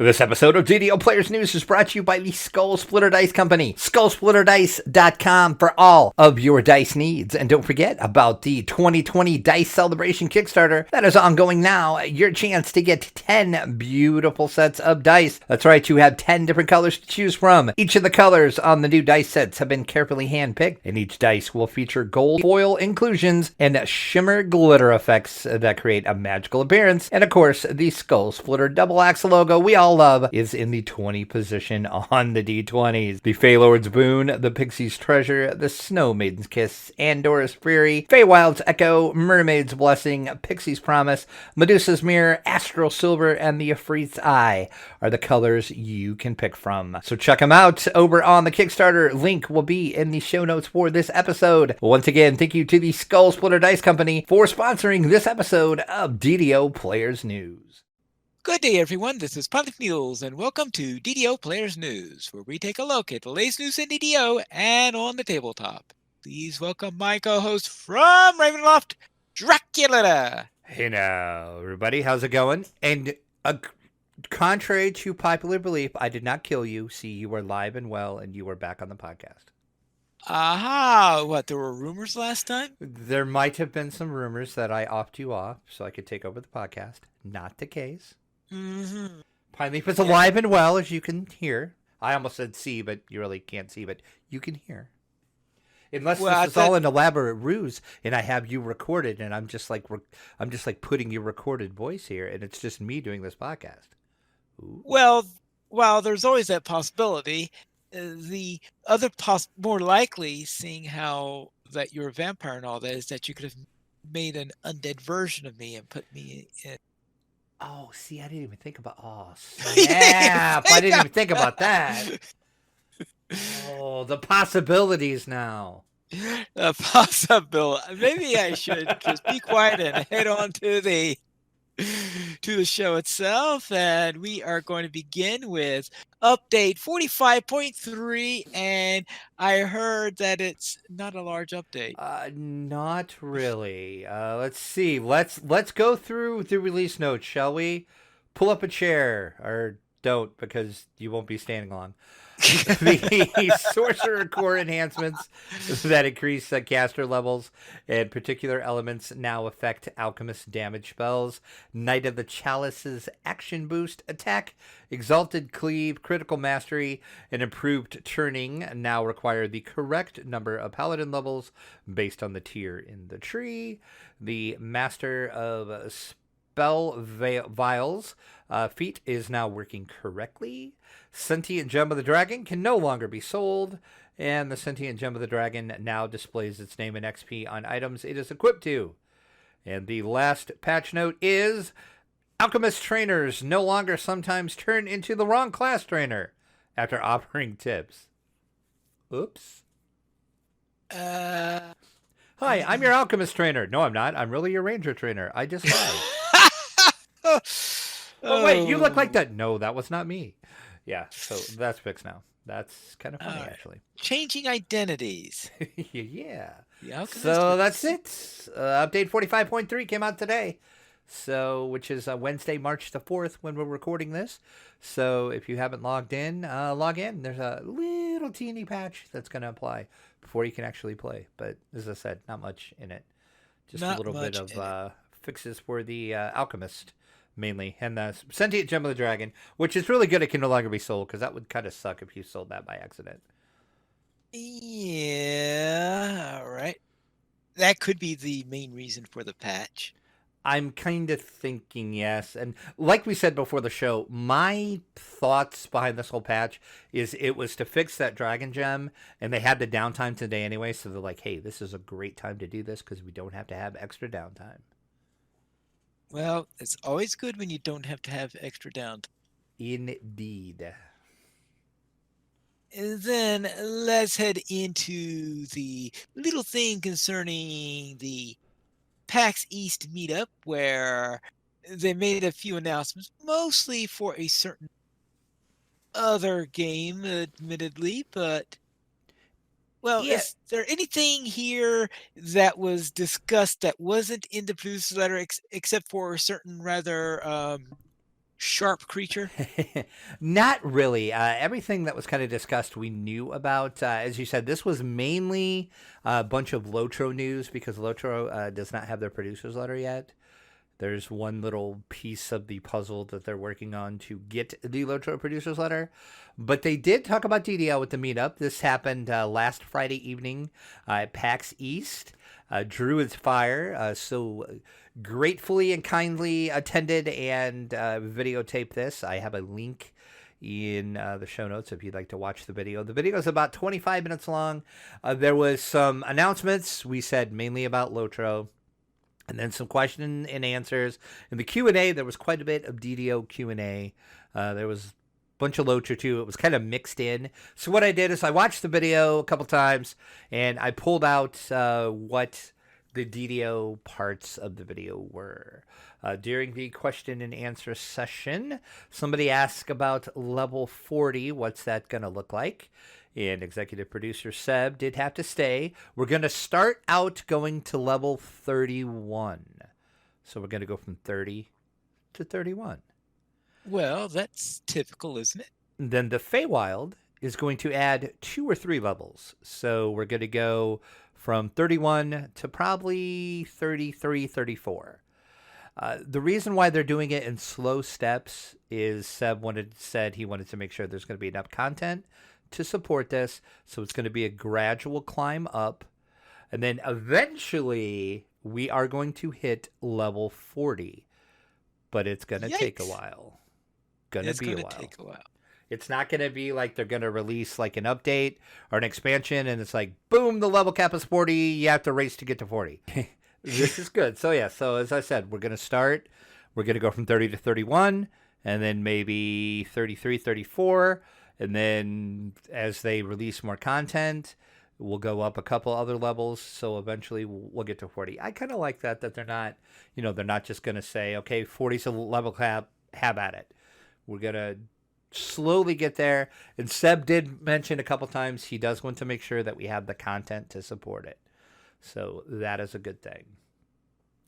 This episode of DDO Players News is brought to you by the Skull Splitter Dice Company. SkullSplitterDice.com for all of your dice needs. And don't forget about the 2020 Dice Celebration Kickstarter that is ongoing now. Your chance to get 10 beautiful sets of dice. That's right, you have 10 different colors to choose from. Each of the colors on the new dice sets have been carefully handpicked, and each dice will feature gold foil inclusions and shimmer glitter effects that create a magical appearance. And of course, the Skull Splitter double axe logo we all love is in the 20 position on the D20s. The Fey Lord's Boon, the Pixie's Treasure, the Snow Maiden's Kiss, Andora's Fury, Feywild's Echo, Mermaid's Blessing, Pixie's Promise, Medusa's Mirror, Astral Silver, and the Ifrit's Eye are the colors you can pick from. So check them out over on the Kickstarter. Link will be in the show notes for this episode. Once again, thank you to the Skull Splitter Dice Company for sponsoring this episode of DDO Players News. Good day, everyone. This is Pilot Mules, and welcome to DDO Players News, where we take a look at the latest news in DDO and on the tabletop. Please welcome my co-host from Ravenloft, Dracula. Hey now, everybody. How's it going? And contrary to popular belief, I did not kill you. See, you are live and well, and you are back on the podcast. Aha! What, there were rumors last time? There might have been some rumors that I offed you off so I could take over the podcast. Not the case. Mm-hmm. Pine Leaf is alive and well, as you can hear. I almost said see, but you really can't see, but you can hear. Unless this is all an elaborate ruse, and I have you recorded, and I'm just like putting your recorded voice here, and it's just me doing this podcast. Ooh. Well, there's always that possibility. The other more likely, seeing how that you're a vampire and all that, is that you could have made an undead version of me and put me in. Oh, see, I didn't even think about. Oh, snap! I didn't even think about that. Oh, the possibilities now. The possibility. Maybe I should just be quiet and head on to the show itself, and we are going to begin with update 45.3, and I heard that it's not a large update. Not really. Let's see. Let's go through the release notes, shall we? Pull up a chair, or don't, because you won't be standing long. The Sorcerer Core enhancements that increase caster levels and particular elements now affect Alchemist damage spells. Knight of the Chalice's action boost attack, Exalted Cleave, critical mastery, and improved turning now require the correct number of paladin levels based on the tier in the tree. The Master of Spell Vials feat is now working correctly. Sentient Gem of the Dragon can no longer be sold, and the Sentient Gem of the Dragon now displays its name and XP on items it is equipped to. And the last patch note is Alchemist trainers no longer sometimes turn into the wrong class trainer after offering tips. Oops. Hi, I'm your Alchemist trainer. No, I'm not. I'm really your Ranger trainer. I just lied. Oh, wait, you look like that. No, that was not me. Yeah, so that's fixed now. That's kind of funny, actually. Changing identities. Yeah. So that's it. Update 45.3 came out today. So, which is Wednesday, March the 4th when we're recording this. So if you haven't logged in, log in. There's a little teeny patch that's going to apply before you can actually play. But as I said, not much in it. Just a little bit of fixes for the Alchemist. Mainly, and the Sentient Gem of the Dragon, which is really good. It can no longer be sold, because that would kind of suck if you sold that by accident. Yeah, all right. That could be the main reason for the patch. I'm kind of thinking yes. And like we said before the show, my thoughts behind this whole patch is it was to fix that Dragon Gem, and they had the downtime today anyway, so they're like, hey, this is a great time to do this because we don't have to have extra downtime. Well, it's always good when you don't have to have extra downtime. Indeed. And then let's head into the little thing concerning the PAX East meetup, where they made a few announcements, mostly for a certain other game, admittedly, but... Well, yeah. Is there anything here that was discussed that wasn't in the producer's letter, except for certain rather sharp creature? Not really. Everything that was kind of discussed, we knew about. As you said, this was mainly a bunch of Lotro news because Lotro does not have their producer's letter yet. There's one little piece of the puzzle that they're working on to get the Lotro producer's letter. But they did talk about DDO at the meetup. This happened last Friday evening at PAX East. Druid's Fire so gratefully and kindly attended and videotaped this. I have a link in the show notes if you'd like to watch the video. The video is about 25 minutes long. There was some announcements. We said mainly about Lotro. And then some question and answers. In the Q&A, there was quite a bit of DDO Q&A. There was a bunch of Lotro too. It was kind of mixed in. So what I did is I watched the video a couple times, and I pulled out what the DDO parts of the video were. During the question and answer session, somebody asked about level 40. What's that going to look like? And executive producer Seb did have to stay. We're going to start out going to level 31. So we're going to go from 30 to 31. Well, that's typical, isn't it? Then the Feywild is going to add 2 or 3 levels. So we're going to go from 31 to probably 33, 34. The reason why they're doing it in slow steps is Seb said he wanted to make sure there's going to be enough content to support this, so it's going to be a gradual climb up, and then eventually we are going to hit level 40, but it's going to take a while. Take a while. It's not going to be like they're going to release like an update or an expansion, and it's like, boom, the level cap is 40, you have to race to get to 40. This is good. So yeah, so as I said, we're going to go from 30 to 31, and then maybe 33, 34, and then as they release more content, we'll go up a couple other levels. So eventually we'll get to 40. I kind of like that they're not, they're not just going to say, okay, 40's a level cap, have at it. We're going to slowly get there. And Seb did mention a couple times he does want to make sure that we have the content to support it. So that is a good thing.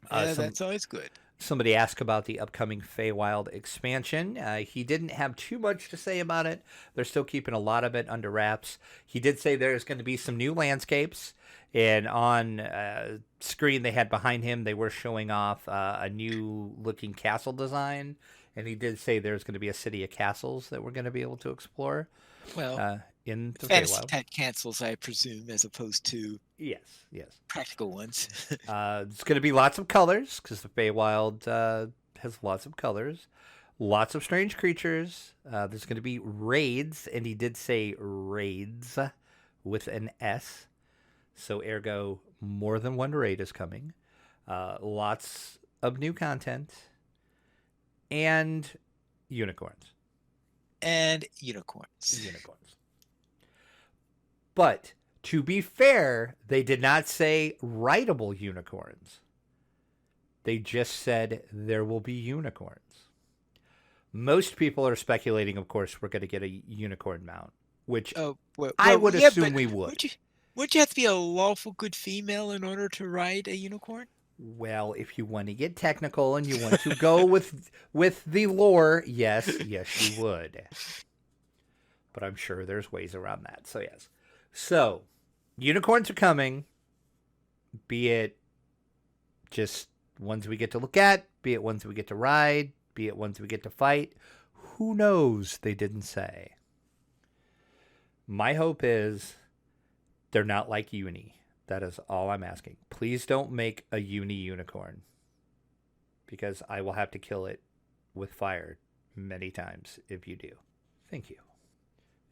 That's always good. Somebody asked about the upcoming Feywild expansion. He didn't have too much to say about it. They're still keeping a lot of it under wraps. He did say there's going to be some new landscapes. And on screen they had behind him, they were showing off a new looking castle design. And he did say there's going to be a city of castles that we're going to be able to explore. Well, in the fantasy Feywild. type cancels, I presume, as opposed to yes practical ones. It's going to be lots of colors because the Feywild has lots of colors, lots of strange creatures. There's going to be raids, and he did say raids with an S, so ergo more than one raid is coming. Lots of new content and unicorns. But to be fair, they did not say rideable unicorns. They just said there will be unicorns. Most people are speculating, of course, we're going to get a unicorn mount, which I would assume we would. Wouldn't you have to be a lawful good female in order to ride a unicorn? Well, if you want to get technical and you want to go with the lore, yes, you would. But I'm sure there's ways around that. So yes. So, unicorns are coming, be it just ones we get to look at, be it ones we get to ride, be it ones we get to fight. Who knows? They didn't say. My hope is they're not like Uni. That is all I'm asking. Please don't make a Uni unicorn, because I will have to kill it with fire many times if you do. Thank you.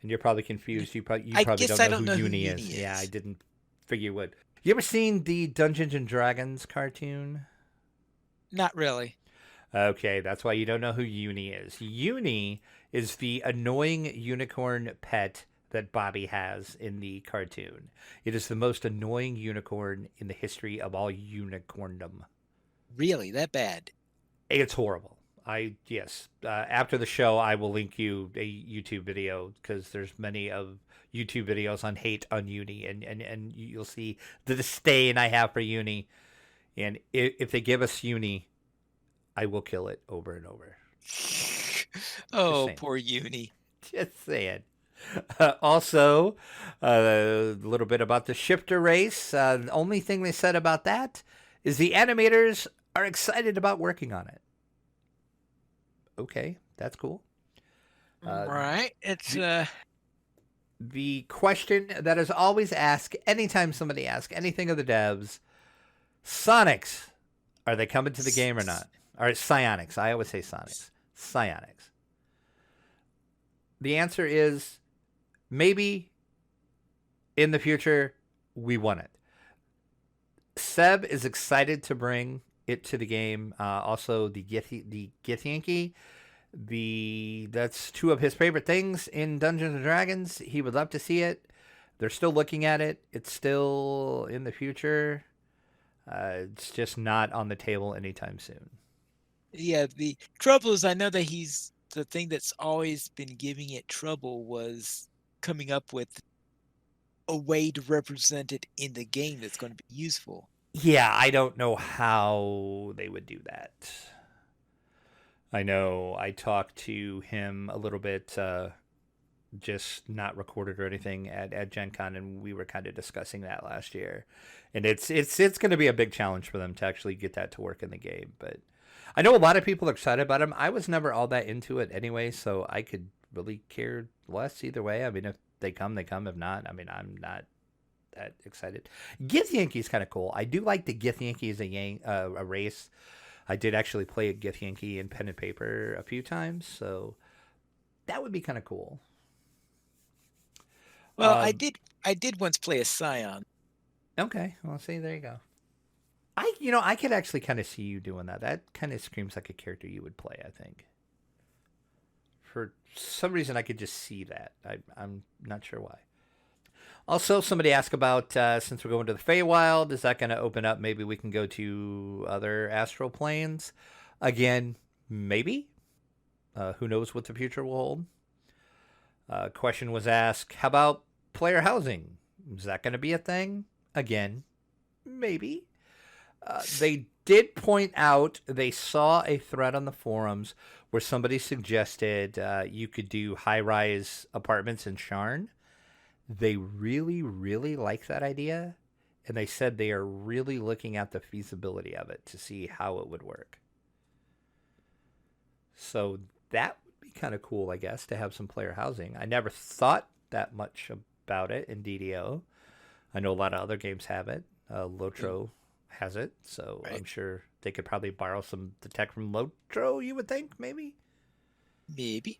And you're probably confused. You probably don't know who Uni is. Yeah, I didn't figure you would. You ever seen the Dungeons and Dragons cartoon? Not really. Okay, that's why you don't know who Uni is. Uni is the annoying unicorn pet that Bobby has in the cartoon. It is the most annoying unicorn in the history of all unicorndom. Really? That bad? It's horrible. After the show, I will link you a YouTube video because there's many of YouTube videos on hate on Uni, and you'll see the disdain I have for Uni. And if they give us Uni, I will kill it over and over. Just Oh, saying. poor Uni. Just saying. Also, a little bit about the shifter race. The only thing they said about that is the animators are excited about working on it. Okay, that's cool. Uh, Right. It's the the question that is always asked anytime somebody asks anything of the devs: Sonics, are they coming to the game or not? Or Psionics? I always say Sonics. Psionics. The answer is maybe in the future. We want it. Seb is excited to bring it to the game. Also, the Githyanki, that's two of his favorite things in Dungeons and Dragons. He would love to see it. They're still looking at it. It's still in the future. It's just not on the table anytime soon. yeah, the trouble is I know that he's the thing that's always been giving it trouble was coming up with a way to represent it in the game that's going to be useful. Yeah, I don't know how they would do that. I know I talked to him a little bit, just not recorded or anything at Gen Con, and we were kind of discussing that last year. And it's going to be a big challenge for them to actually get that to work in the game. But I know a lot of people are excited about him. I was never all that into it anyway, so I could really care less either way. I mean, if they come, they come. If not, I mean, I'm not that excited. Githyanki is kind of cool. I do like the Githyanki as a race. I did actually play a Githyanki in pen and paper a few times, so that would be kind of cool. Well, I did once play a Scion. Okay, well, see, there you go. I could actually kind of see you doing that. That kind of screams like a character you would play. I think. For some reason, I could just see that. I'm not sure why. Also, somebody asked about since we're going to the Feywild, is that going to open up? Maybe we can go to other astral planes. Again, maybe. Who knows what the future will hold? Question was asked, how about player housing? Is that going to be a thing? Again, maybe. They did point out they saw a thread on the forums where somebody suggested you could do high-rise apartments in Sharn. They really, really like that idea, and they said they are really looking at the feasibility of it to see how it would work. So that would be kind of cool, I guess, to have some player housing. I never thought that much about it in DDO. I know a lot of other games have it. Lotro has it, so Right. I'm sure they could probably borrow some the tech from Lotro, you would think, maybe? Maybe.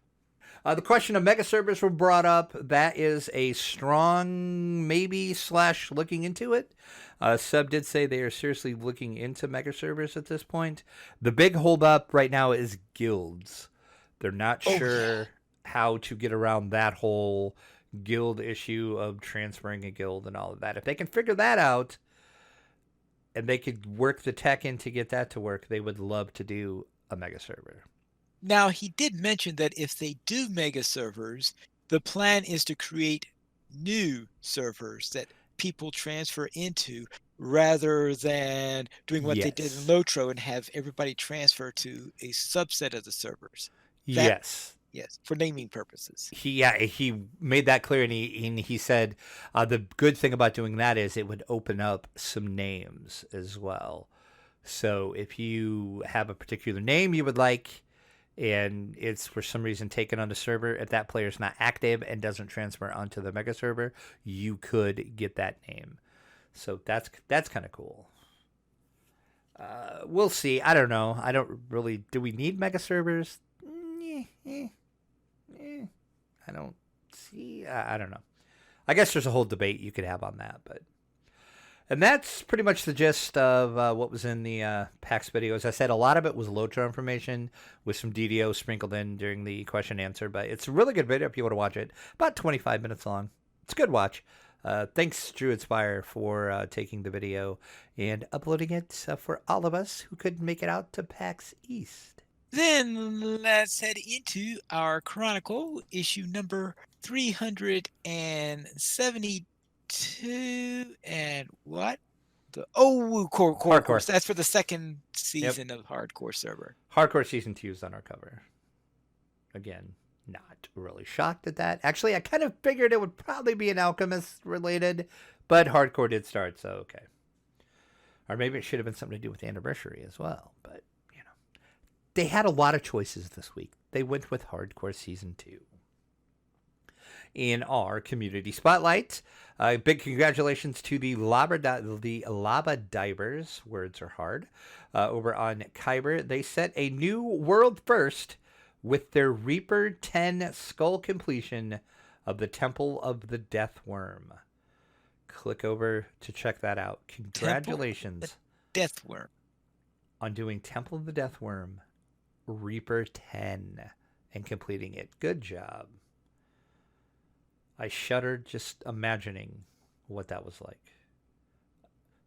The question of mega servers were brought up. That is a strong maybe / looking into it. Sub did say they are seriously looking into mega servers at this point. The big holdup right now is guilds. They're not Oh yeah. sure how to get around that whole guild issue of transferring a guild and all of that. If they can figure that out and they could work the tech in to get that to work, they would love to do a mega server. Now he did mention that if they do mega servers, the plan is to create new servers that people transfer into rather than doing what they did in Yes. Lotro and have everybody transfer to a subset of the servers. That Yes. yes, for naming purposes. He made that clear, and he said the good thing about doing that is it would open up some names as well. So if you have a particular name you would like, and it's for some reason taken on the server, if that player is not active and doesn't transfer onto the mega server, you could get that name. So that's kind of cool. We'll see. I don't know. I don't really. Do we need mega servers? I don't see. I don't know. I guess there's a whole debate you could have on that, but and that's pretty much the gist of what was in the PAX video. As I said, a lot of it was Lotro information with some DDO sprinkled in during the question and answer, but it's a really good video if you want to watch it. About 25 minutes long. It's a good watch. Thanks, Drew Inspire, for taking the video and uploading it for all of us who couldn't make it out to PAX East. Then let's head into our Chronicle, issue number 372. And what? Core Hardcore. course. That's for the second Yep. season of Hardcore Server. Hardcore Season 2 is on our cover. again, not really shocked at that. Actually, I kind of figured it would probably be an Alchemist related, but Hardcore did start, so okay. Or maybe it should have been something to do with the anniversary as well, but they had a lot of choices this week. They went with Hardcore Season 2. In our community spotlight, big congratulations to the Lava Divers, words are hard, over on Kyber. They set a new world first with their Reaper 10 skull completion of the Temple of the Death Worm. Click over to check that out. Congratulations. Death Worm. On doing Temple of the Death Worm Reaper 10 and completing it. Good job. I shuddered just imagining what that was like.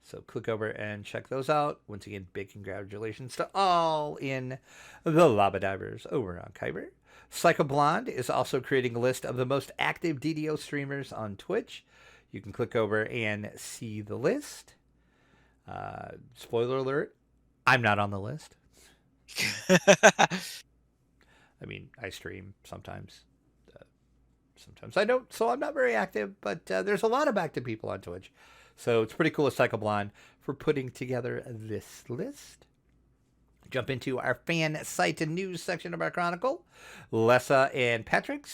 So click over and check those out. Once again, big congratulations to all in the Lava Divers over on Kyber. Psycho Blonde is also creating a list of the most active DDO streamers on Twitch. You can click over and see the list. Spoiler alert, I'm not on the list. I mean, I stream sometimes. Sometimes I don't, so I'm not very active, but there's a lot of active people on Twitch. So it's pretty cool of Psycho Blonde for putting together this list. Jump into our fan site and news section of our Chronicle. Lessa and Patrick,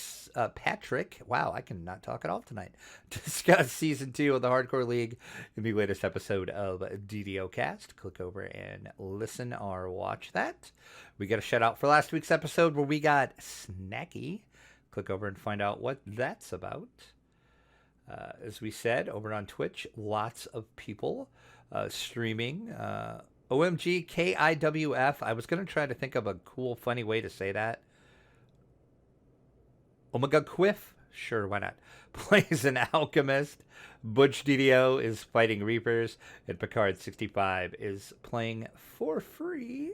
wow, I cannot talk at all tonight, discuss Season 2 of the Hardcore League in the latest episode of DDO Cast. Click over and listen or watch that. We got a shout out for last week's episode where we got Snacky. Click over and find out what that's about. As we said, over on Twitch, lots of people streaming. OMG KIWF. I was going to try to think of a cool, funny way to say that. Omega Quiff? Sure, why not? Plays an alchemist. Butch DDO is fighting Reapers. And Picard65 is playing for free.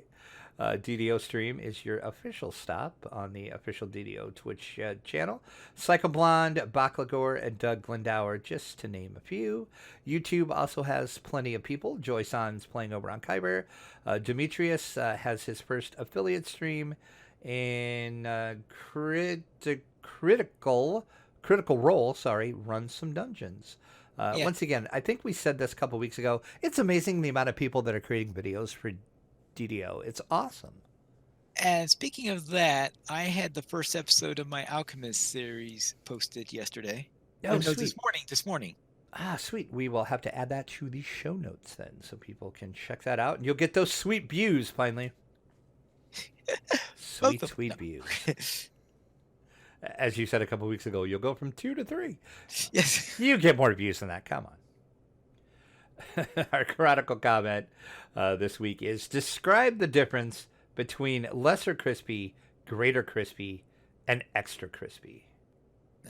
DDO Stream is your official stop on the official DDO Twitch channel. Psycho Blonde, Baklagor, and Doug Glendower, just to name a few. YouTube also has plenty of people. Joy San's playing over on Kyber. Demetrius has his first affiliate stream. And Critical Role, runs some dungeons. Once again, I think we said this a couple weeks ago. It's amazing the amount of people that are creating videos for DDO. It's awesome. And speaking of that, I had the first episode of my Alchemist series posted yesterday. Oh, no, sweet. This morning. Ah, sweet. We will have to add that to the show notes then, so people can check that out, and you'll get those sweet views finally. Sweet views. As you said a couple weeks ago, you'll go from 2 to 3. Yes. You get more views than that. Come on. Our chronicle comment this week is describe the difference between lesser crispy, greater crispy, and extra crispy.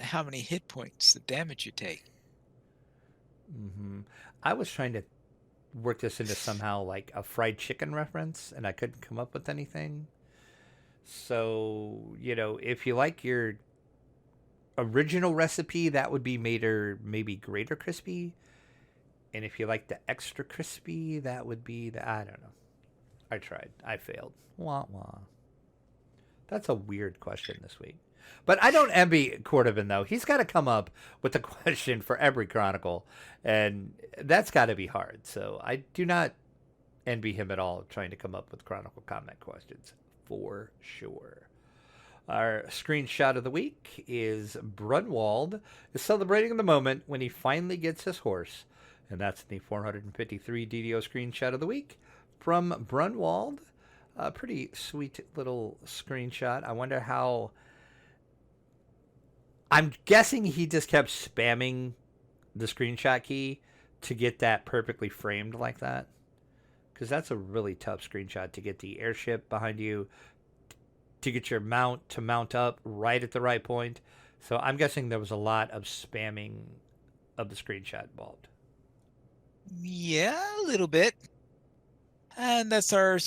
How many hit points, the damage you take. Mm-hmm. I was trying to work this into somehow like a fried chicken reference, and I couldn't come up with anything. So, if you like your original recipe, that would be maybe greater crispy. And if you like the extra crispy, that would be I don't know. I tried. I failed. Wah, wah. That's a weird question this week. But I don't envy Cordovan, though. He's got to come up with a question for every Chronicle. And that's got to be hard. So I do not envy him at all trying to come up with Chronicle comment questions. For sure. Our screenshot of the week is Brunwald is celebrating the moment when he finally gets his horse. And that's the 453 DDO screenshot of the week from Brunwald. A pretty sweet little screenshot. I wonder how... I'm guessing he just kept spamming the screenshot key to get that perfectly framed like that. Because that's a really tough screenshot to get the airship behind you, to get your mount to mount up right at the right point. So I'm guessing there was a lot of spamming of the screenshot involved. Yeah, a little bit. And that's our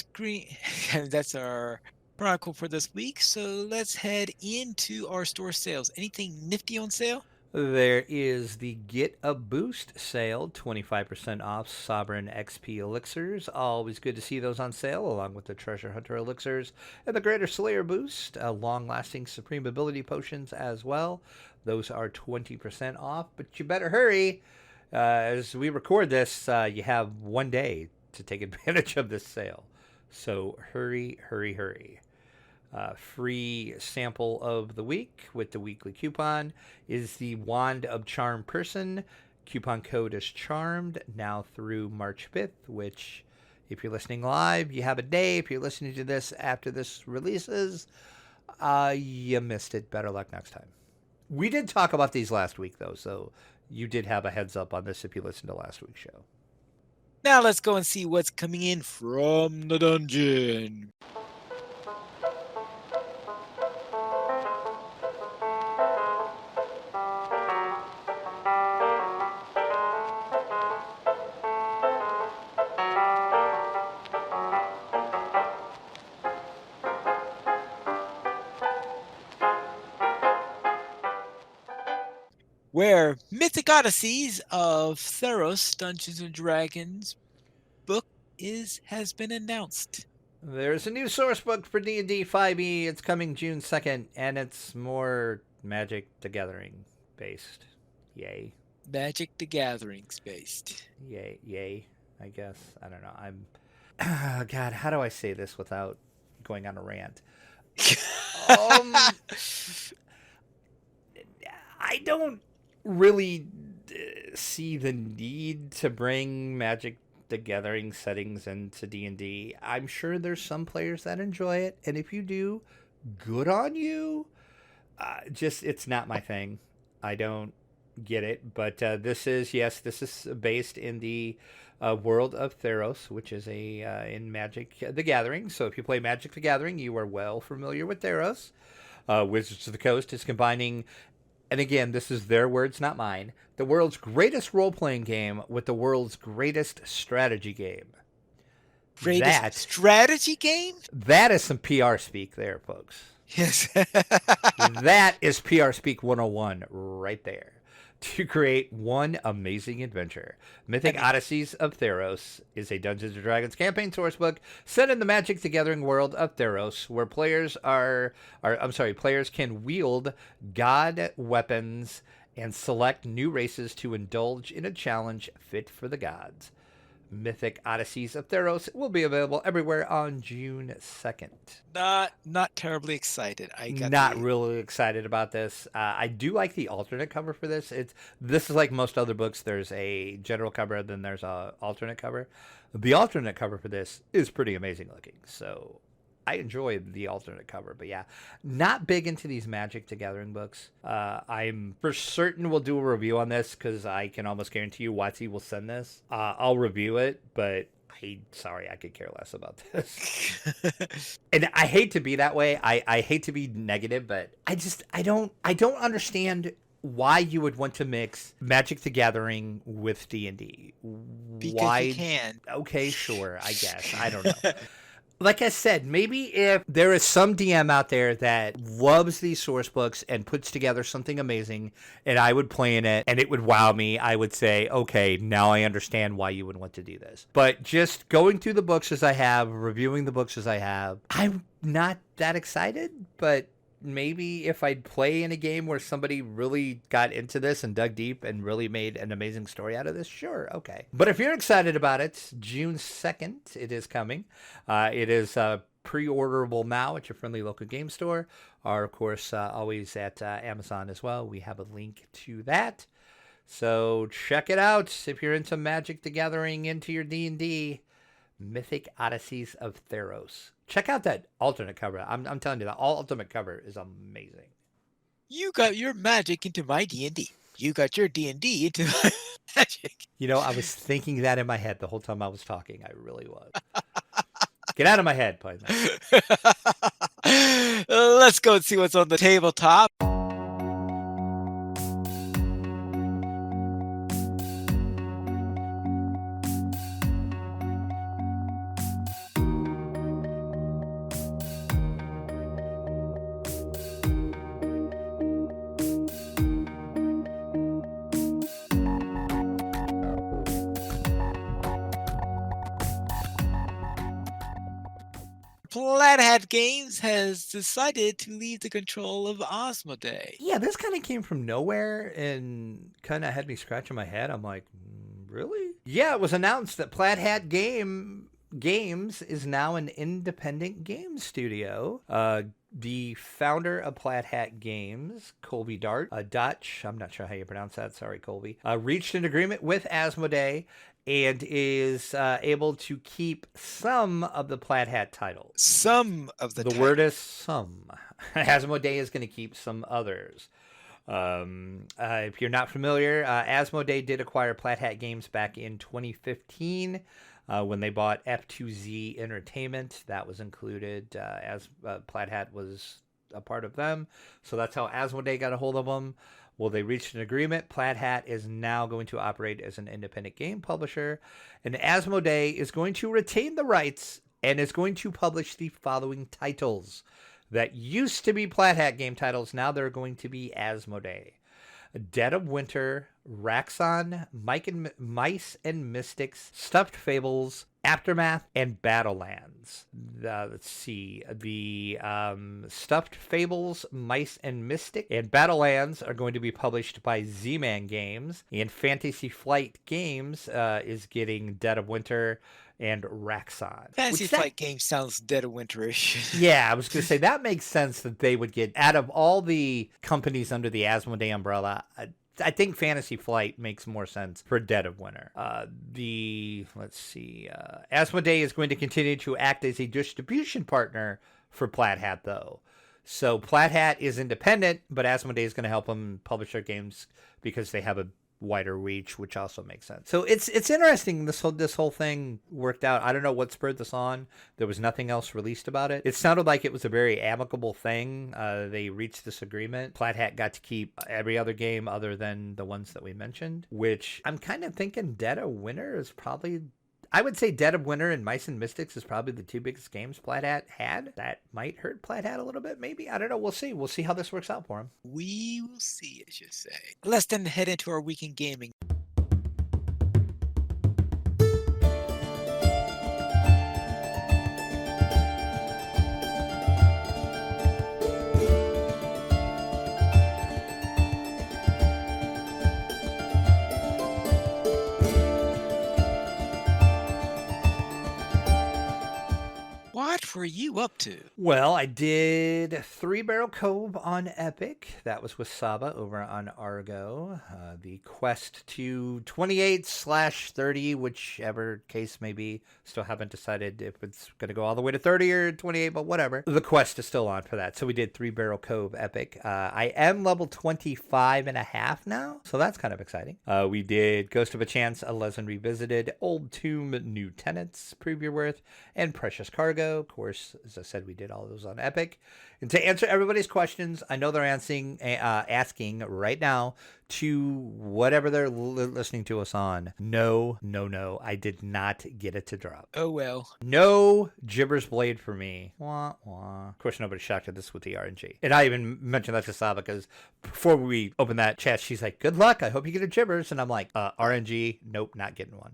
that's our Chronicle for this week. So let's head into our store sales. Anything nifty on sale? There is the Get a Boost sale, 25% off Sovereign XP elixirs. Always good to see those on sale, along with the Treasure Hunter elixirs and the Greater Slayer Boost, long-lasting Supreme Ability potions as well. Those are 20% off, but you better hurry. As we record this, you have 1 day to take advantage of this sale. So hurry, hurry, hurry. Free sample of the week with the weekly coupon is the Wand of Charm Person. Coupon code is Charmed now through March 5th, which, if you're listening live, you have a day. If you're listening to this after this releases, you missed it. Better luck next time. We did talk about these last week, though, so you did have a heads up on this if you listened to last week's show. Now let's go and see what's coming in from the dungeon. Where Mythic Odysseys of Theros Dungeons and Dragons book has been announced. There's a new source book for D&D 5e. It's coming June 2nd, and it's more Magic the Gathering based. Yay. Magic the Gathering's based. Yay, I guess. I don't know. God, how do I say this without going on a rant? I don't really see the need to bring Magic the Gathering settings into D&D. I'm sure there's some players that enjoy it, and if you do, good on you. It's not my thing. I don't get it, but this is based in the world of Theros, which is in Magic the Gathering. So if you play Magic the Gathering, you are well familiar with Theros. Wizards of the Coast is combining, and again, this is their words, not mine, the world's greatest role-playing game with the world's greatest strategy game. Strategy game? That is some PR speak there, folks. Yes. That is PR speak 101 right there. To create one amazing adventure. Mythic Odysseys of Theros is a Dungeons & Dragons campaign sourcebook set in the Magic the Gathering world of Theros, where players can wield god weapons and select new races to indulge in a challenge fit for the gods. Mythic Odysseys of Theros will be available everywhere on June 2nd. Not terribly excited. Really excited about this. I do like the alternate cover for this. This is like most other books. There's a general cover, then there's a alternate cover. The alternate cover for this is pretty amazing looking. So I enjoy the alternate cover, but yeah, not big into these Magic the Gathering books. I'm for certain we'll do a review on this because I can almost guarantee you Watsy will send this. I'll review it, but I could care less about this. And I hate to be that way. I hate to be negative, but I don't understand why you would want to mix Magic the Gathering with D&D. Because you can. Okay, sure, I guess. I don't know. Like I said, maybe if there is some DM out there that loves these source books and puts together something amazing and I would play in it and it would wow me, I would say, okay, now I understand why you would want to do this. But just going through the books as I have, reviewing the books as I have, I'm not that excited, but maybe if I'd play in a game where somebody really got into this and dug deep and really made an amazing story out of this, sure, okay. But if you're excited about it, June 2nd, it is coming. It is pre-orderable now at your friendly local game store, or of course always at Amazon as well. We have a link to that. So check it out if you're into Magic the Gathering, into your D&D. Mythic Odysseys of Theros. Check out that alternate cover. I'm telling you, that alternate cover is amazing. You got your magic into my D&D. You got your D&D into my magic. You know, I was thinking that in my head the whole time I was talking. I really was. Get out of my head, please. Let's go and see what's on the tabletop. Plaid Hat Games has decided to leave the control of Asmodee. Yeah, this kind of came from nowhere and kind of had me scratching my head. I'm like, really? Yeah, it was announced that Plaid Hat Games is now an independent game studio. The founder of Plaid Hat Games, Colby Dart, Dutch, I'm not sure how you pronounce that, sorry, Colby, reached an agreement with Asmodee and is able to keep some of the Plaid Hat titles. Some of the titles. Word is some. Asmodee is going to keep some others. If you're not familiar, Asmodee did acquire Plaid Hat Games back in 2015. When they bought F2Z Entertainment, that was included as Plaid Hat was a part of them. So that's how Asmodee got a hold of them. Well, they reached an agreement. Plaid Hat is now going to operate as an independent game publisher, and Asmodee is going to retain the rights and is going to publish the following titles that used to be Plaid Hat game titles. Now they're going to be Asmodee: Dead of Winter, Raxon, Mice and Mystics, Stuffed Fables, Aftermath, and Battlelands. Let's see. The Stuffed Fables, Mice and Mystic, and Battlelands are going to be published by Z-Man Games. And Fantasy Flight Games is getting Dead of Winter and Raxon. Fantasy Flight Games sounds Dead of Winterish. Yeah, I was going to say that makes sense that they would get, out of all the companies under the Asmodee umbrella, I think Fantasy Flight makes more sense for Dead of Winter. Let's see. Asmodee is going to continue to act as a distribution partner for Plaid Hat, though. So Plaid Hat is independent, but Asmodee is going to help them publish their games because they have a wider reach, which also makes sense. So it's interesting this whole thing worked out. I don't know what spurred this on. There was nothing else released about it. It sounded like it was a very amicable thing. They reached this agreement. Plaid Hat got to keep every other game other than the ones that we mentioned, which I'm kind of thinking Dead of Winter is probably, I would say Dead of Winter and Mice and Mystics is probably the two biggest games Plaid Hat had. That might hurt Plaid Hat a little bit, maybe. I don't know. We'll see. We'll see how this works out for him. We will see, as you say. Let's then head into our week in gaming. What were you up to? Well, I did Three Barrel Cove on Epic. That was with Saba over on Argo. The quest to 28/30, whichever case may be. Still haven't decided if it's going to go all the way to 30 or 28, but whatever. The quest is still on for that. So we did Three Barrel Cove Epic. I am level 25.5 now, so that's kind of exciting. We did Ghost of a Chance, A Lesson Revisited, Old Tomb, New Tenants, Preview Worth, and Precious Cargo. Of course, as I said, we did all of those on Epic. And to answer everybody's questions, I know they're asking right now to whatever they're listening to us on. No, I did not get it to drop. Oh, well. No Gibber's Blade for me. Wah, wah. Of course, nobody's shocked at this with the RNG. And I even mentioned that to Saba because before we opened that chat, she's like, good luck. I hope you get a Gibbers. And I'm like, RNG, nope, not getting one.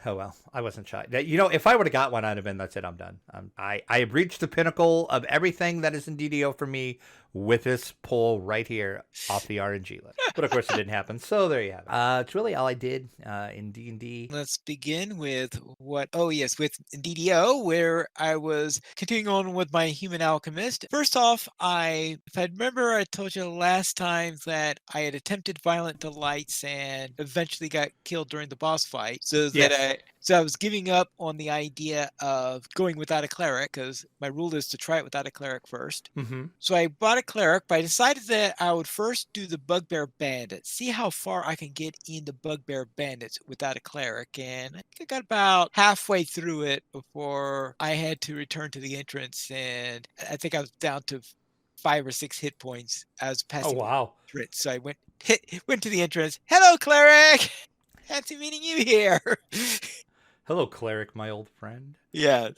Oh, well, I wasn't shocked. You know, if I would have got one, I'd have been, that's it, I'm done. I have reached the pinnacle of everything that is in DDO for me with this poll right here off the RNG list. But of course it didn't happen, so there you have it. It's really all I did in D&D. Let's begin with with DDO, where I was continuing on with my Human Alchemist. First off, if I remember, I told you last time that I had attempted Violent Delights and eventually got killed during the boss fight. So I was giving up on the idea of going without a cleric, because my rule is to try it without a cleric first. Mm-hmm. So I bought a cleric, but I decided that I would first do the Bugbear Bandits, see how far I can get in the Bugbear Bandits without a cleric. And I think I got about halfway through it before I had to return to the entrance, and I think I was down to 5 or 6 hit points as passing. Oh, wow. The entrance. So I went to the entrance. Hello, cleric! Fancy meeting you here. Hello, cleric, my old friend. Yeah.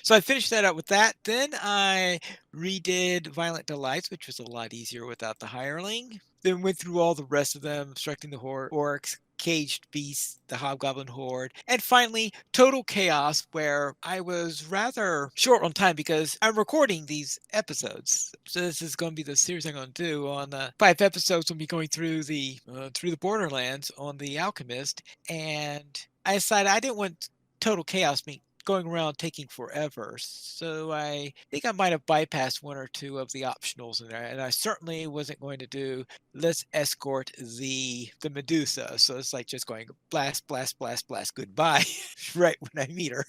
So I finished that up with that. Then I redid Violent Delights, which was a lot easier without the hireling. Then went through all the rest of them, obstructing the orcs, Caged Beast, the Hobgoblin Horde, and finally Total Chaos, where I was rather short on time because I'm recording these episodes. So this is going to be the series I'm going to do on 5 episodes. We'll be going through the Borderlands on the Alchemist, and I decided I didn't want Total Chaos going around taking forever. So I think I might have bypassed one or two of the optionals in there, and I certainly wasn't going to do let's escort the Medusa. So it's like just going blast, blast, blast, blast, goodbye right when I meet her.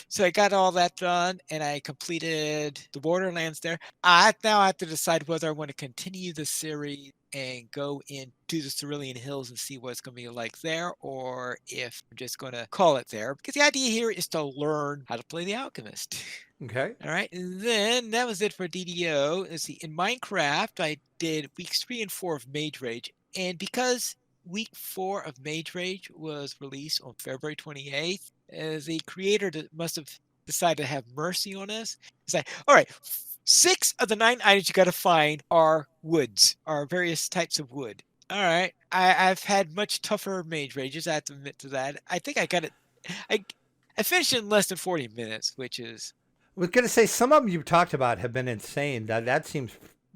So I got all that done and I completed the Borderlands there. I now have to decide whether I want to continue the series and go into the Cerulean Hills and see what it's going to be like there, or if I'm just going to call it there. Because the idea here is to learn how to play the Alchemist. Okay. All right, and then that was it for DDO. Let's see, in Minecraft, I did weeks 3 and 4 of Mage Rage, and because week 4 of Mage Rage was released on February 28th, the creator must have decided to have mercy on us. It's like, all right, 6 of the 9 items you got to find are woods, are various types of wood. All right, I've had much tougher Mage Rages, I have to admit to that. I think I got it. I finished in less than 40 minutes, which is... I was gonna say some of them you've talked about have been insane. That seems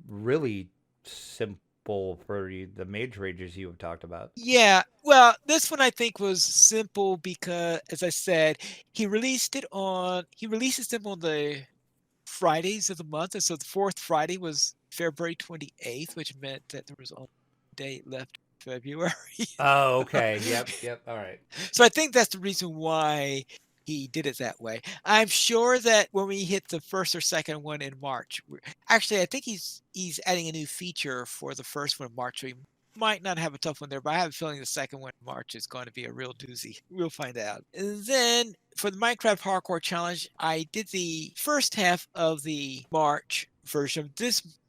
really simple for the mage rages you have talked about. Yeah, well, this one I think was simple because, as I said, he releases them on the Fridays of the month, and so the fourth Friday was February 28th, which meant that there was only a day left in February. Oh, okay. Yep. All right. So I think that's the reason why he did it that way. I'm sure that when we hit the first or second one in March, actually, I think he's adding a new feature for the first one in March. So he might not have a tough one there, but I have a feeling the second one in March is going to be a real doozy. We'll find out. And then for the Minecraft Hardcore Challenge, I did the first half of the March version.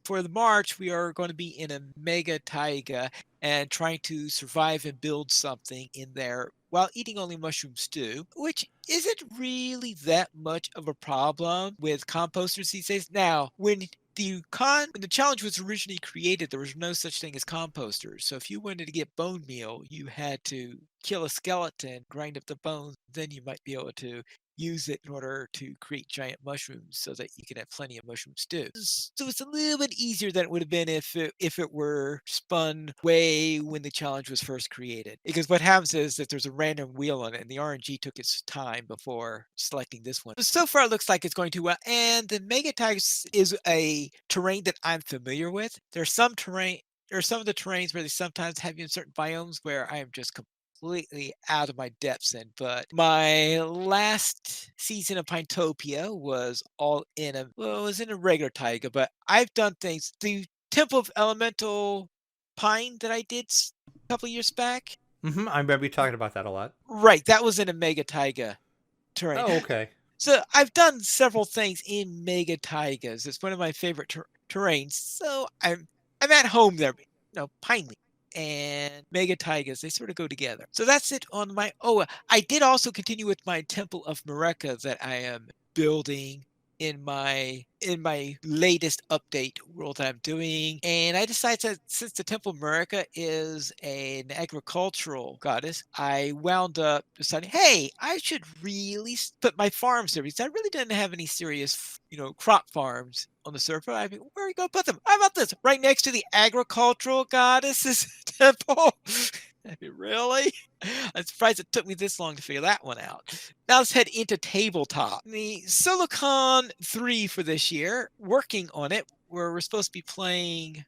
For the March, we are going to be in a mega taiga and trying to survive and build something in there while eating only mushroom stew, which isn't really that much of a problem with composters these days. Now, when the challenge was originally created, there was no such thing as composters. So if you wanted to get bone meal, you had to kill a skeleton, grind up the bones, then you might be able to use it in order to create giant mushrooms so that you can have plenty of mushroom stew. So it's a little bit easier than it would have been if it were spun way when the challenge was first created. Because what happens is that there's a random wheel on it, and the RNG took its time before selecting this one. So far, it looks like it's going too well. And the Mega Tigers is a terrain that I'm familiar with. There's some of the terrains where they sometimes have you in certain biomes where I am just completely out of my depths in. But my last season of Pinetopia was it was in a regular taiga, but I've done things. The Temple of Elemental Pine that I did a couple years back. I remember you talking about that a lot. Right, that was in a mega taiga terrain. Oh, okay. So I've done several things in mega taigas. It's one of my favorite terrains. So I'm at home there. Pinely and mega taigas, they sort of go together. So that's it on my... I did also continue with my Temple of Mareka that I am building in my latest update world that I'm doing. And I decided that since the Temple of Mareka is an agricultural goddess, I wound up deciding, hey, I should really put my farms there, because I really didn't have any serious, crop farms on the surface. I mean, where are you going to put them? How about this? Right next to the agricultural goddess's temple? I mean, really? I'm surprised it took me this long to figure that one out. Now let's head into tabletop. The SoloCon 3 for this year, working on it, where we're supposed to be playing...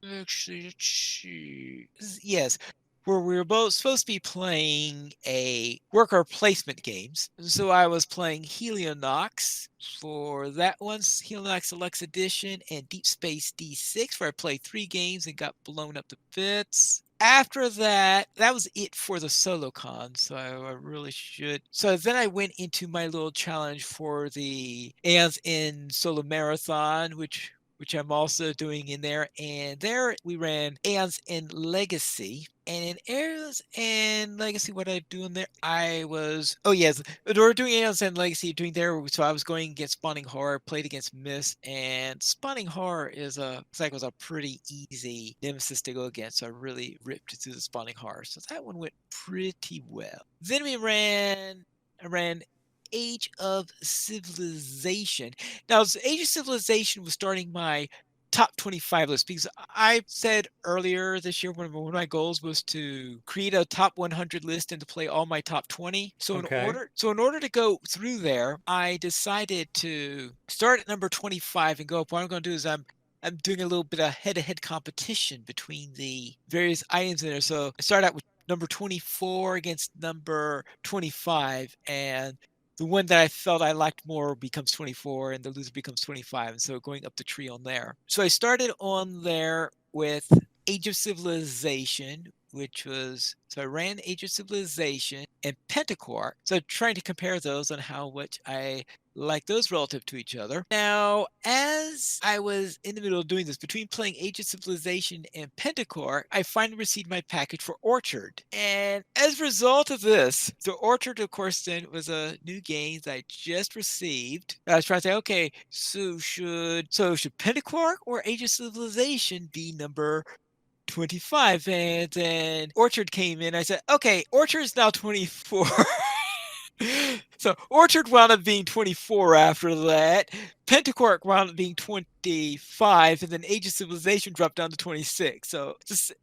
Yes, where we were both supposed to be playing a worker placement games. So I was playing Helionox for that one, Helionox Deluxe Edition, and Deep Space D6, where I played 3 games and got blown up to bits. After that was it for the SoloCon, so I really should. So then I went into my little challenge for the Aeons in Solo Marathon, which I'm also doing in there. And there we ran Aeons in Legacy. And in Aerials and Legacy, what I do in there, I was we're doing Aerials and Legacy doing there. So I was going against Spawning Horror, played against Mist, and Spawning Horror was a pretty easy nemesis to go against. So I really ripped through the Spawning Horror. So that one went pretty well. Then I ran Age of Civilization. Now, Age of Civilization was starting my top 25 list because I said earlier this year one of my goals was to create a top 100 list and to play all my top 20. Okay. In order to go through there, I decided to start at number 25 and go up. What I'm going to do is I'm doing a little bit of head-to-head competition between the various items in there. So I start out with number 24 against number 25, and the one that I felt I liked more becomes 24 and the loser becomes 25. And so going up the tree on there. So I started on there with Age of Civilization, so I ran Age of Civilization and Pentacore. So trying to compare those on how much I like those relative to each other. Now, as I was in the middle of doing this, between playing Age of Civilization and Pentacore, I finally received my package for Orchard. And as a result of this, the Orchard, of course, then was a new game that I just received. I was trying to say, okay, should Pentacore or Age of Civilization be number 25? And then Orchard came in. I said, okay, Orchard is now 24. So Orchard wound up being 24 after that. Pentacork wound up being 25, and then Age of Civilization dropped down to 26. So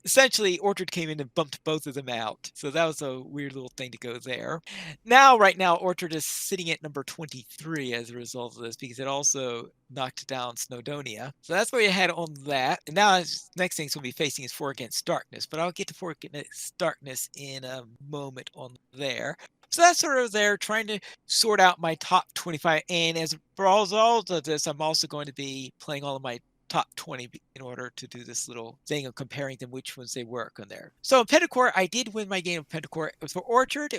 essentially, Orchard came in and bumped both of them out. So that was a weird little thing to go there. Right now, Orchard is sitting at number 23 as a result of this because it also knocked down Snowdonia. So that's where you had on that. And now, next thing it's going to be facing is 4 Against Darkness, but I'll get to 4 Against Darkness in a moment on there. So that's sort of there, trying to sort out my top 25. And as for all of this, I'm also going to be playing all of my top 20 in order to do this little thing of comparing them, which ones they work on there. So in Pentacore, I did win my game of Pentacore. For Orchard,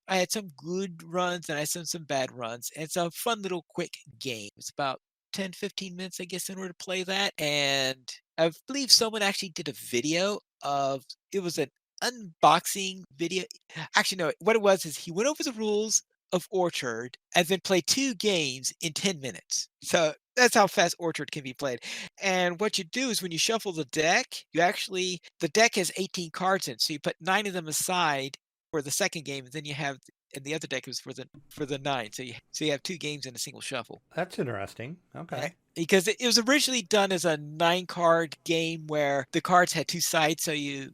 I had some good runs and I had some bad runs. And it's a fun little quick game. It's about 10-15 minutes, I guess, in order to play that. And I believe someone actually did a video it was an unboxing video. Actually, no, what it was is he went over the rules of Orchard and then played 2 games in 10 minutes. So that's how fast Orchard can be played. And what you do is when you shuffle the deck, the deck has 18 cards in, so you put 9 of them aside for the second game, and then and the other deck is for the 9. So you have 2 games in a single shuffle. That's interesting. Okay. Because it was originally done as a 9-card game where the cards had 2 sides, so you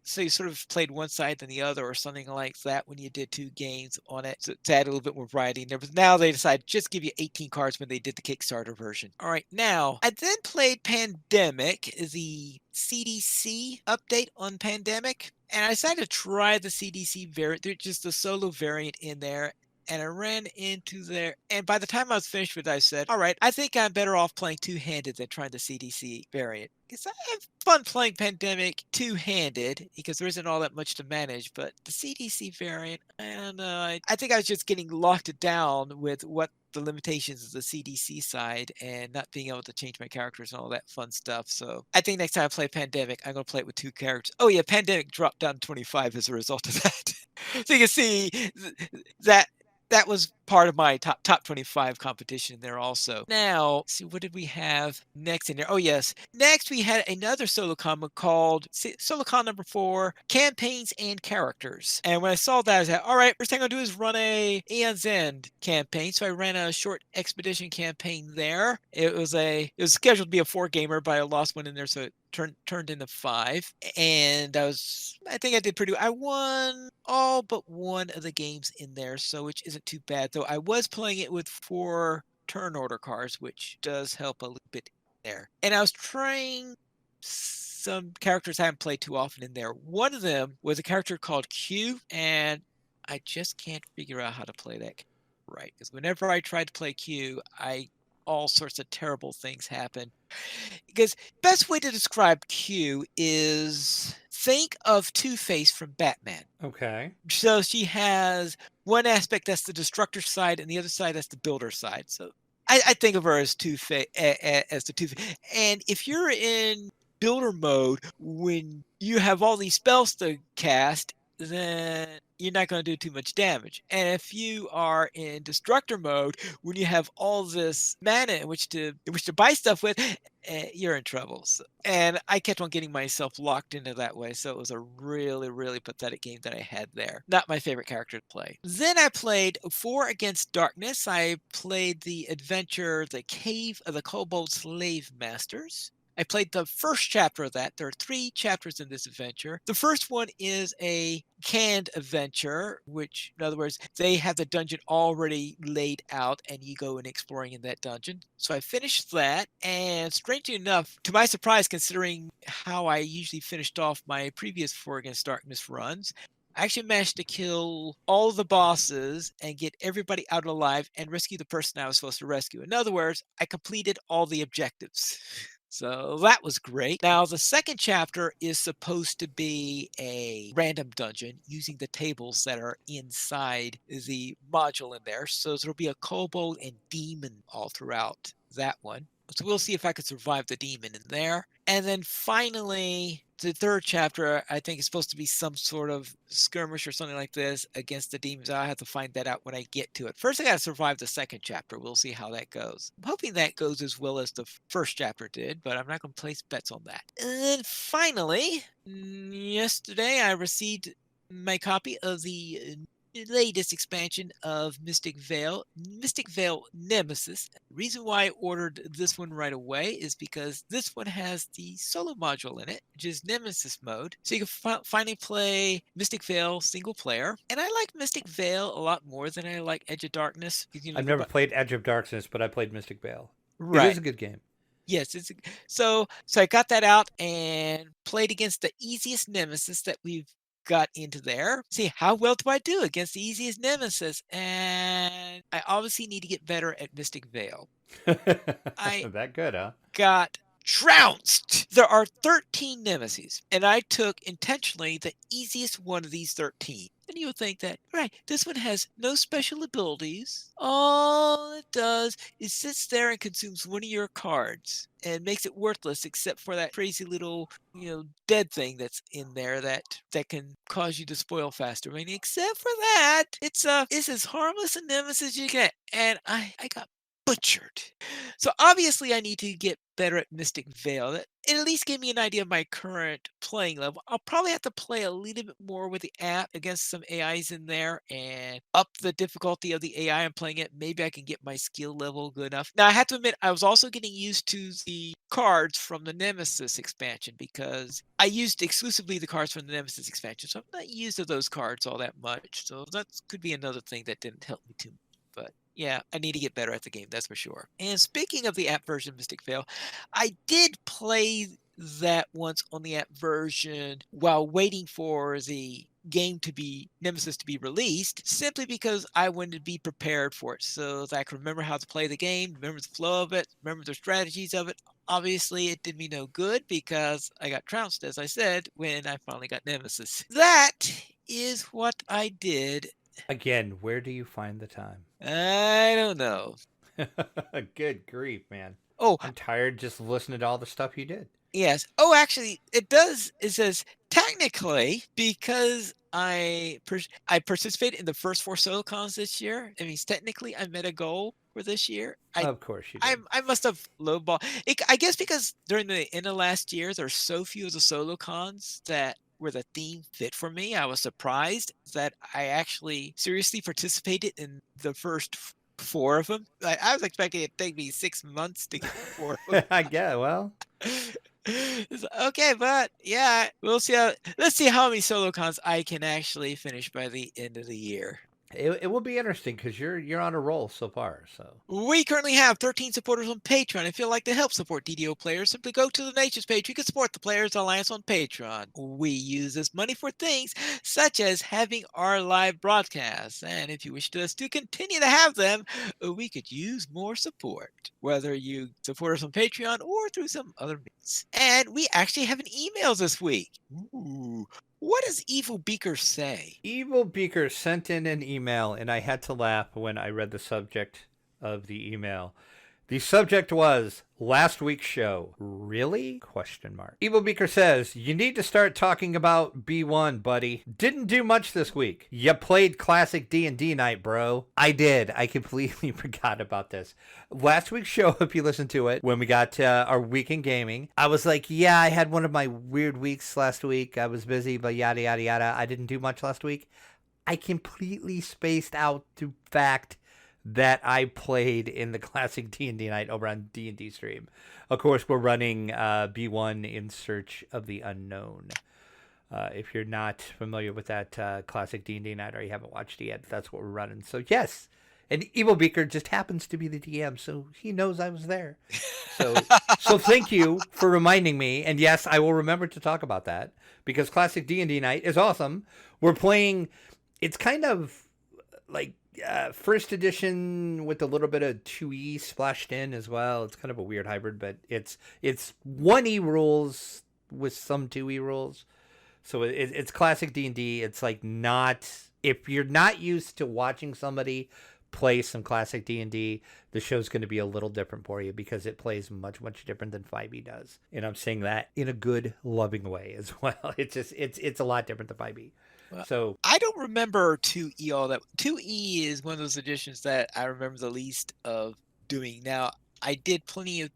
sort of played one side than the other or something like that when you did 2 games on it, so to add a little bit more variety in there. But now they decided just give you 18 cards when they did the Kickstarter version. All right, now I then played Pandemic, the CDC update on Pandemic, and I decided to try the CDC variant. There's just the solo variant in there. And I ran into there. And by the time I was finished with it, I said, all right, I think I'm better off playing two-handed than trying the CDC variant. Because I have fun playing Pandemic two-handed because there isn't all that much to manage. But the CDC variant, I don't know. I think I was just getting locked down with what the limitations of the CDC side and not being able to change my characters and all that fun stuff. So I think next time I play Pandemic, I'm going to play it with 2 characters. Oh yeah, Pandemic dropped down to 25 as a result of that. So you can see that was part of my top 25 competition there also. Now, see, what did we have next in there? Oh, yes. Next, we had another Solocon called Solocon number 4, Campaigns and Characters. And when I saw that, I was like, all right, first thing I'm going to do is run a Aeon's End campaign. So I ran a short expedition campaign there. It was scheduled to be a 4-gamer, but I lost one in there, so it turned into 5, and I think I did pretty well. I won all but one of the games in there, so which isn't too bad, though I was playing it with 4 turn order cards, which does help a little bit there. And I was trying some characters I haven't played too often in there. One of them was a character called Q, and I just can't figure out how to play that right, because whenever I try to play Q, all sorts of terrible things happen. Because best way to describe Q is think of Two-Face from Batman. Okay. So she has one aspect that's the destructor side and the other side that's the builder side. So I think of her as Two-Face, as the Two-Face. And if you're in builder mode, when you have all these spells to cast, then you're not going to do too much damage. And if you are in destructor mode, when you have all this mana in which to buy stuff with, you're in trouble. And I kept on getting myself locked into that way, so it was a really, really pathetic game that I had there. Not my favorite character to play. Then I played 4 Against Darkness. I played the adventure The Cave of the Kobold Slave Masters. I played the first chapter of that. There are 3 chapters in this adventure. The first one is a canned adventure, which, in other words, they have the dungeon already laid out and you go and exploring in that dungeon. So I finished that, and strangely enough, to my surprise, considering how I usually finished off my previous 4 Against Darkness runs, I actually managed to kill all the bosses and get everybody out alive and rescue the person I was supposed to rescue. In other words, I completed all the objectives. So that was great. Now, the second chapter is supposed to be a random dungeon using the tables that are inside the module in there. So there'll be a kobold and demon all throughout that one. So we'll see if I can survive the demon in there. And then finally, the third chapter, I think, is supposed to be some sort of skirmish or something like this against the demons. I'll have to find that out when I get to it. First, I got to survive the second chapter. We'll see how that goes. I'm hoping that goes as well as the first chapter did, but I'm not going to place bets on that. And then finally, yesterday, I received my copy of the latest expansion of Mystic Veil Nemesis. The reason why I ordered this one right away is because this one has the solo module in it, which is Nemesis mode. So you can finally play Mystic Veil single player. And I like Mystic Veil a lot more than I like Edge of Darkness. I've never played Edge of Darkness, but I played Mystic Vale. It Right. is a good game. Yes, so I got that out and played against the easiest nemesis that we've got into there. See, how well do I do against the easiest nemesis? And I obviously need to get better at Mystic Veil. I That good, huh? got trounced. There are 13 nemesis, and I took intentionally the easiest one of these 13. And you would think that, right, this one has no special abilities. All it does is sits there and consumes one of your cards and makes it worthless except for that crazy little, dead thing that's in there that can cause you to spoil faster. I mean, except for that, it's as harmless a nemesis as you get. And I got butchered. So obviously I need to get better at Mystic Veil. That it at least gave me an idea of my current playing level. I'll probably have to play a little bit more with the app against some AIs in there and up the difficulty of the AI I'm playing it. Maybe I can get my skill level good enough. Now I have to admit I was also getting used to the cards from the Nemesis expansion because I used exclusively the cards from the Nemesis expansion. So I'm not used to those cards all that much. So that could be another thing that didn't help me too much. But yeah, I need to get better at the game, that's for sure. And speaking of the app version of Mystic Veil, I did play that once on the app version while waiting for the game to be Nemesis to be released, simply because I wanted to be prepared for it so that I could remember how to play the game, remember the flow of it, remember the strategies of it. Obviously, it did me no good because I got trounced, as I said, when I finally got Nemesis. That is what I did. Again, where do you find the time? I don't know. Good grief, man. Oh, I'm tired just listening to all the stuff you did. yes. Oh, actually, it does. It says technically because I participated in the first 4 solo cons this year. It means technically I met a goal for this year. Of course you did. I must have lowball. I guess because during the end of last year, there's so few of the solo cons that where the theme fit for me. I was surprised that I actually seriously participated in the first 4 of them. I was expecting it to take me 6 months to get 4 of I get well. Okay, but yeah, let's see how many solo cons I can actually finish by the end of the year. It will be interesting because you're on a roll so far. So We currently have 13 supporters on Patreon. If you'd like to help support DDO Players, simply go to the Nature's page. You can support the Players Alliance on Patreon. We use this money for things such as having our live broadcasts. And if you wish us to continue to have them, we could use more support, whether you support us on Patreon or through some other means. And we actually have an email this week. Ooh. What does Evil Beaker say? Evil Beaker sent in an email, and I had to laugh when I read the subject of the email. The subject was last week's show. Really? Question mark. Evil Beaker says, you need to start talking about B1, buddy. Didn't do much this week. You played classic D&D night, bro. I did. I completely forgot about this. Last week's show, if you listen to it, when we got to our week in gaming, I was like, yeah, I had one of my weird weeks last week. I was busy, but yada, yada, yada. I didn't do much last week. I completely spaced out the fact that I played in the classic D&D night over on D&D stream. Of course, we're running B1 in Search of the Unknown. If you're not familiar with that classic D&D night or you haven't watched it yet, that's what we're running. So yes, and Evil Beaker just happens to be the DM, so he knows I was there. So thank you for reminding me. And yes, I will remember to talk about that because classic D&D night is awesome. We're playing. It's kind of like first edition with a little bit of 2E splashed in as well. It's kind of a weird hybrid, but it's 1E rules with some 2E rules. So it's classic D&D. It's like not, if you're not used to watching somebody play some classic D&D, the show's going to be a little different for you because it plays much, much different than 5e does. And I'm saying that in a good, loving way as well. It's a lot different than 5e. Well, So I don't remember 2E all that. 2E is one of those editions that I remember the least of doing. Now, I did plenty of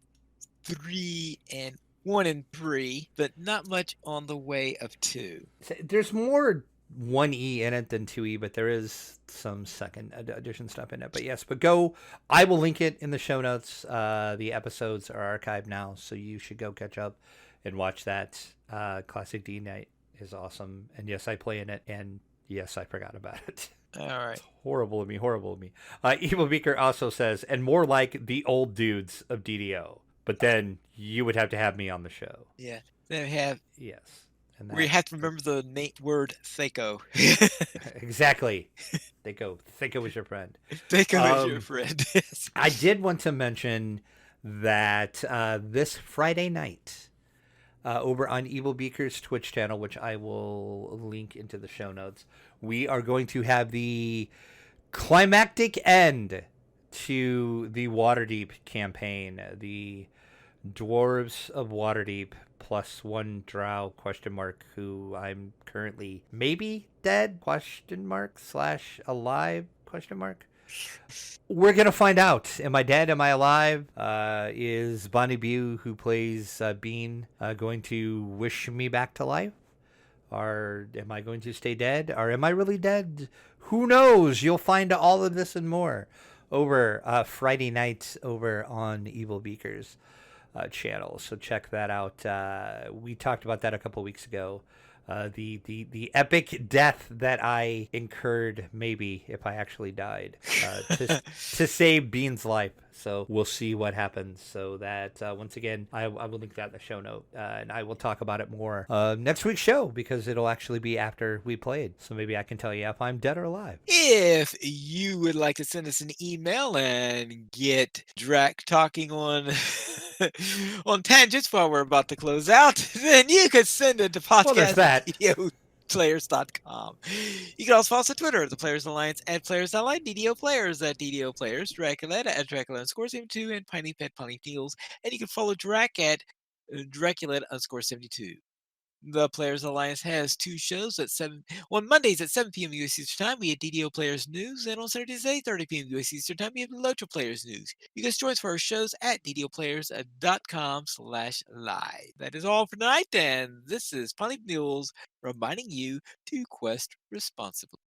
3 and 1 and 3, but not much on the way of 2. there's more 1E in it than 2E, but there is some second edition stuff in it. But yes, I will link it in the show notes. The episodes are archived now, so you should go catch up and watch that. Classic D Night is awesome. And yes, I play in it. And yes, I forgot about it. All right. It's horrible of me. Evil Beaker also says, and more like the old dudes of DDO. But then you would have to have me on the show. Yeah. Then we have. Yes. And We have to remember the word Thaco. Exactly. Thaco was your friend. Thaco is your friend. I did want to mention that this Friday night, over on Evil Beaker's Twitch channel, which I will link into the show notes, we are going to have the climactic end to the Waterdeep campaign. The Dwarves of Waterdeep plus one drow ? Who I'm currently maybe dead ? / alive ? We're gonna find out. Am I dead? Am I alive? Is Bonnie Bew, who plays Bean, going to wish me back to life? Or am I going to stay dead? Or am I really dead? Who knows? You'll find all of this and more over Friday night over on Evil Beaker's channel. So check that out. We talked about that a couple weeks ago. The epic death that I incurred, maybe if I actually died, to save Bean's life. So we'll see what happens. So that once again, I will link that in the show note, and I will talk about it more next week's show because it'll actually be after we played. So maybe I can tell you if I'm dead or alive. If you would like to send us an email and get Drac talking on on tangents while we're about to close out, then you could send it to Well, there's that. podcast@DDOplayers.com. You can also follow us on Twitter at the Players Alliance at Players Online, DDO Players at DDO Players, Dracula at Dracula_72, and Piney Pet Piney Feels. And you can follow Drac at Dracula_72. The Players Alliance has 2 shows on Mondays at 7 p.m. US Eastern Time. We have DDO Players News, and on Saturdays at 8:30 p.m. US Eastern Time, we have Lotra Players News. You can join us for our shows at ddoplayers.com/live. That is all for tonight, and this is Polly Mules reminding you to quest responsibly.